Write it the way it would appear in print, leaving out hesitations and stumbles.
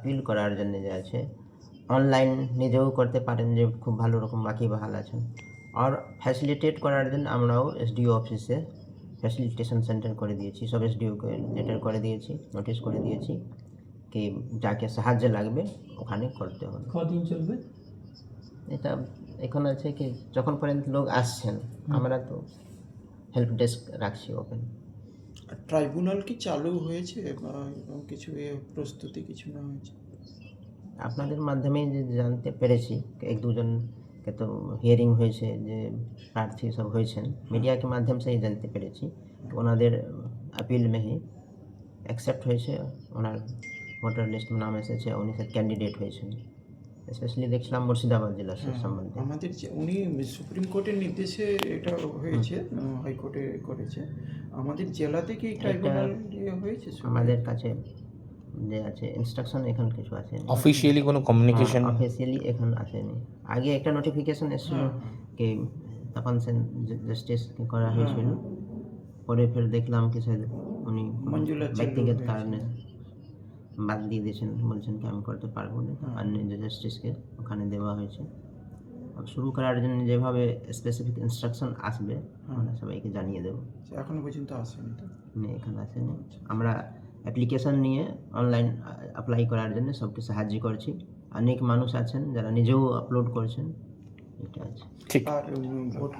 Appeal করার জন্য যে আছে অনলাইন নিজেও করতে পারেন, যে খুব ভালো রকম বাকি বহাল আছেন। আর ফ্যাসিলিটেট করার জন্য আমরাও এসডিও অফিসে ফ্যাসিলিটেশন সেন্টার করে দিয়েছি, সব এসডিওকে লেটার করে দিয়েছি, নোটিশ করে দিয়েছি কি যাকে সাহায্য লাগবে ওখানে করতে হবে। কদিন চলবে এটা এখন আছে কি যখন পর্যন্ত লোক আসছেন আমরা তো হেল্প ডেস্ক রাখছি ওপেন। ট্রাইব্যুনাল কি চালু হয়েছে বা কিছু প্রস্তুতি কিছু না হয়েছে? আপনাদের মাধ্যমেই যে জানতে পেরেছি, এক দুজনকে তো হিয়ারিং হয়েছে, যে প্রার্থী সব হয়েছেন, मीडिया के माध्यम से ही জানতে পেরেছি। ওনাদের আপিল में ही অ্যাকসেপ্ট হয়েছে, ওনার ভোটার লিস্ট নাম এসেছে, উনি স্যার ক্যান্ডিডেট হয়েছেন। স্পেশালি দেখছিলাম মুর্শিদাবাদ জেলা সম্বন্ধে। আমাদের যে উনি সুপ্রিম কোর্টের নির্দেশে এটা হয়েছে, হাইকোর্টে করেছে। আমাদের জেলাতে কি ট্রাইব্যুনাল হয়েছে? আমাদের কাছে যে আছে ইনস্ট্রাকশন এখন কিছু আছে, অফিসিয়ালি কোনো কমিউনিকেশন অফিসিয়ালি এখন আসেনি। আগে একটা নোটিফিকেশন এসেছিল কি তপন সেন জাস্টিস করা হয়েছিল, পরে ফের দেখলাম কি স্যার উনি ব্যক্তিগত কারণে বাদ দিয়ে দিয়েছেন, বলছেন কি আমি করতে পারবো না, আর যে জাস্টিসকে ওখানে দেওয়া হয়েছে। শুরু করার জন্য যেভাবে স্পেসিফিক ইনস্ট্রাকশন আসবে আমরা সবাইকে জানিয়ে দেবো। এখনো পর্যন্ত আসেনি তো? এখানে আসেনি। আমরা অ্যাপ্লিকেশন নিয়ে অনলাইন অ্যাপ্লাই করার জন্য সবকে সাহায্য করছি। অনেক মানুষ আছেন যারা নিজেও আপলোড করছেন, এটা আছে। ঠিক। আর ভোট